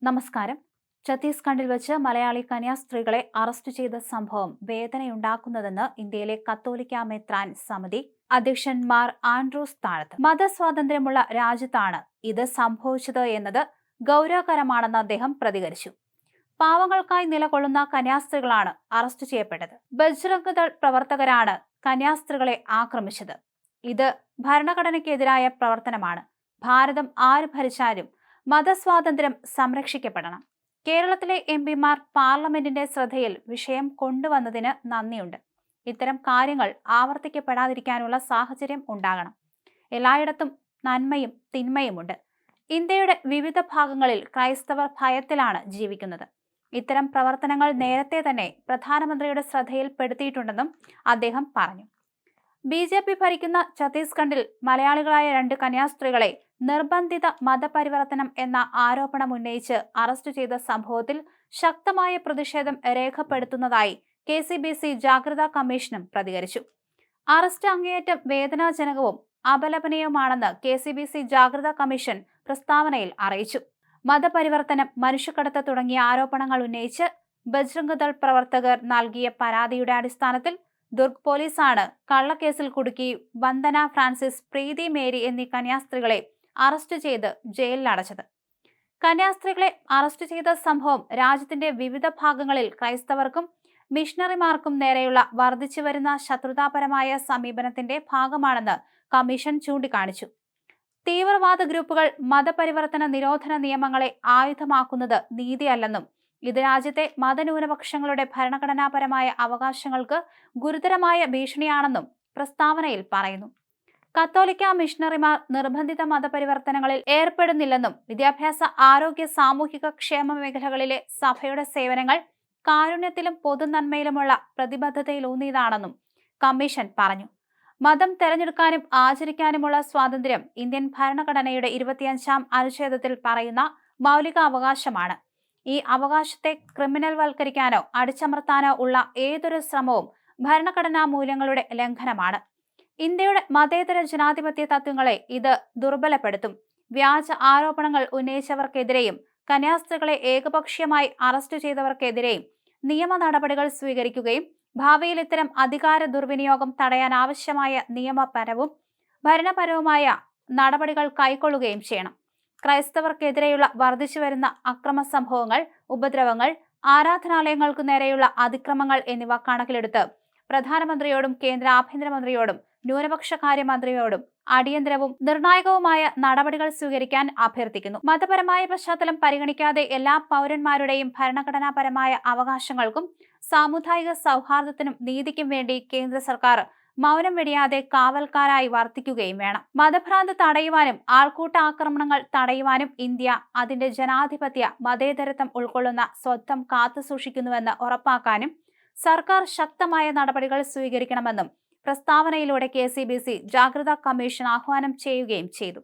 നമസ്കാരം. ഛത്തീസ്ഗഡിൽ വെച്ച് മലയാളി കന്യാസ്ത്രീകളെ അറസ്റ്റ് ചെയ്ത സംഭവം വേദനയുണ്ടാക്കുന്നതെന്ന് ഇന്ത്യയിലെ കത്തോലിക്ക മെത്രാൻ സമിതി അധ്യക്ഷൻ മാർ ആൻഡ്രൂസ് താഴത്ത്. മതസ്വാതന്ത്ര്യമുള്ള രാജ്യത്താണ് ഇത് സംഭവിച്ചത് എന്നത് ഗൗരവകരമാണെന്ന് അദ്ദേഹം പ്രതികരിച്ചു. പാവങ്ങൾക്കായി നിലകൊള്ളുന്ന കന്യാസ്ത്രീകളാണ് അറസ്റ്റ് ചെയ്യപ്പെട്ടത്. ബജ്രംഗ് ദൾ പ്രവർത്തകരാണ് കന്യാസ്ത്രീകളെ ആക്രമിച്ചത്. ഇത് ഭരണഘടനയ്ക്കെതിരായ പ്രവർത്തനമാണ്. ഭാരതം ആര് ഭരിച്ചാലും മതസ്വാതന്ത്ര്യം സംരക്ഷിക്കപ്പെടണം. കേരളത്തിലെ എംപിമാർ പാർലമെന്റിന്റെ ശ്രദ്ധയിൽ വിഷയം കൊണ്ടുവന്നതിന് നന്ദിയുണ്ട്. ഇത്തരം കാര്യങ്ങൾ ആവർത്തിക്കപ്പെടാതിരിക്കാനുള്ള സാഹചര്യം ഉണ്ടാകണം. എല്ലായിടത്തും നന്മയും തിന്മയുമുണ്ട്. ഇന്ത്യയുടെ വിവിധ ഭാഗങ്ങളിൽ ക്രൈസ്തവർ ഭയത്തിലാണ് ജീവിക്കുന്നത്. ഇത്തരം പ്രവർത്തനങ്ങൾ നേരത്തെ തന്നെ പ്രധാനമന്ത്രിയുടെ ശ്രദ്ധയിൽപ്പെടുത്തിയിട്ടുണ്ടെന്നും അദ്ദേഹം പറഞ്ഞു. BJP ഭരിക്കുന്ന ഛത്തീസ്ഗഡിൽ മലയാളികളായ 2 കന്യാസ്ത്രീകളെ നിർബന്ധിത മതപരിവർത്തനം എന്ന ആരോപണം ഉന്നയിച്ച് അറസ്റ്റ് ചെയ്ത സംഭവത്തിൽ ശക്തമായ പ്രതിഷേധം രേഖപ്പെടുത്തുന്നതായി KCBC ജാഗ്രതാ കമ്മീഷനും പ്രതികരിച്ചു. അറസ്റ്റ് അങ്ങേയറ്റം വേദനാജനകവും അപലപനീയവുമാണെന്ന് KCBC ജാഗ്രതാ കമ്മീഷൻ പ്രസ്താവനയിൽ അറിയിച്ചു. മതപരിവർത്തനം, മനുഷ്യക്കടത്ത് തുടങ്ങിയ ആരോപണങ്ങൾ ഉന്നയിച്ച് ബജ്രംഗ് ദൾ പ്രവർത്തകർ നൽകിയ പരാതിയുടെ അടിസ്ഥാനത്തിൽ ദുർഗ് പോലീസാണ് കള്ളക്കേസിൽ കുടുക്കി വന്ദന ഫ്രാൻസിസ്, പ്രീതി മേരി എന്നീ കന്യാസ്ത്രീകളെ അറസ്റ്റ് ചെയ്ത് ജയിലിലടച്ചത്. കന്യാസ്ത്രീകളെ അറസ്റ്റ് ചെയ്ത സംഭവം രാജ്യത്തിന്റെ വിവിധ ഭാഗങ്ങളിൽ ക്രൈസ്തവർക്കും മിഷണറിമാർക്കും നേരെയുള്ള വർദ്ധിച്ചുവരുന്ന ശത്രുതാപരമായ സമീപനത്തിന്റെ ഭാഗമാണെന്ന് കമ്മീഷൻ ചൂണ്ടിക്കാണിച്ചു. തീവ്രവാദ ഗ്രൂപ്പുകൾ മതപരിവർത്തന നിരോധന നിയമങ്ങളെ ആയുധമാക്കുന്നത് നീതിയല്ലെന്നും ഇത് രാജ്യത്തെ മതന്യൂനപക്ഷങ്ങളുടെ ഭരണഘടനാപരമായ അവകാശങ്ങൾക്ക് ഗുരുതരമായ ഭീഷണിയാണെന്നും പ്രസ്താവനയിൽ പറയുന്നു. കത്തോലിക്ക മിഷണറിമാർ നിർബന്ധിത മതപരിവർത്തനങ്ങളിൽ ഏർപ്പെടുന്നില്ലെന്നും വിദ്യാഭ്യാസ, ആരോഗ്യ, സാമൂഹിക ക്ഷേമ മേഖലകളിലെ സഭയുടെ സേവനങ്ങൾ കാരുണ്യത്തിലും പൊതുനന്മയിലുമുള്ള പ്രതിബദ്ധതയിലൂന്നിയതാണെന്നും കമ്മീഷൻ പറഞ്ഞു. മതം തെരഞ്ഞെടുക്കാനും ആചരിക്കാനുമുള്ള സ്വാതന്ത്ര്യം ഇന്ത്യൻ ഭരണഘടനയുടെ 25-ാം അനുച്ഛേദത്തിൽ പറയുന്ന മൗലിക അവകാശമാണ്. ഈ അവകാശത്തെ ക്രിമിനൽ വൽക്കരിക്കാനോ അടിച്ചമർത്താനോ ഉള്ള ഏതൊരു ശ്രമവും ഭരണഘടനാ മൂല്യങ്ങളുടെ ലംഘനമാണ്. ഇന്ത്യയുടെ മതേതര ജനാധിപത്യ തത്വങ്ങളെ ഇത് ദുർബലപ്പെടുത്തും. വ്യാജ ആരോപണങ്ങൾ ഉന്നയിച്ചവർക്കെതിരെയും കന്യാസ്ത്രീകളെ ഏകപക്ഷീയമായി അറസ്റ്റ് ചെയ്തവർക്കെതിരെയും നിയമ നടപടികൾ സ്വീകരിക്കുകയും ഭാവിയിൽ ഇത്തരം അധികാര ദുർവിനിയോഗം തടയാൻ ആവശ്യമായ നിയമപരവും ഭരണപരവുമായ നടപടികൾ കൈക്കൊള്ളുകയും ചെയ്യണം. ക്രൈസ്തവർക്കെതിരെയുള്ള വർദ്ധിച്ചുവരുന്ന അക്രമ സംഭവങ്ങൾ, ഉപദ്രവങ്ങൾ, ആരാധനാലയങ്ങൾക്കു നേരെയുള്ള അതിക്രമങ്ങൾ എന്നിവ കണക്കിലെടുത്ത് പ്രധാനമന്ത്രിയോടും കേന്ദ്ര ആഭ്യന്തരമന്ത്രിയോടും ന്യൂനപക്ഷകാര്യമന്ത്രിയോടും അടിയന്തരവും നിർണായകവുമായ നടപടികൾ സ്വീകരിക്കാൻ അഭ്യർത്ഥിക്കുന്നു. മതപരമായ പശ്ചാത്തലം പരിഗണിക്കാതെ എല്ലാ പൗരന്മാരുടെയും ഭരണഘടനാപരമായ അവകാശങ്ങൾക്കും സാമുദായിക സൗഹാർദ്ദത്തിനും നീതിക്കും വേണ്ടി കേന്ദ്ര സർക്കാർ മൗനം വെടിയാതെ കാവൽക്കാരായി വർത്തിക്കുകയും വേണം. മതഭ്രാന്ത് തടയുവാനും ആൾക്കൂട്ട ആക്രമണങ്ങൾ തടയുവാനും ഇന്ത്യ അതിന്റെ ജനാധിപത്യ മതേതരത്വം ഉൾക്കൊള്ളുന്ന സ്വത്വം കാത്തുസൂക്ഷിക്കുന്നുവെന്ന് ഉറപ്പാക്കാനും സർക്കാർ ശക്തമായ നടപടികൾ സ്വീകരിക്കണമെന്നും പ്രസ്താവനയിലൂടെ KCBC ജാഗ്രതാ കമ്മീഷൻ ആഹ്വാനം ചെയ്യുകയും ചെയ്തു.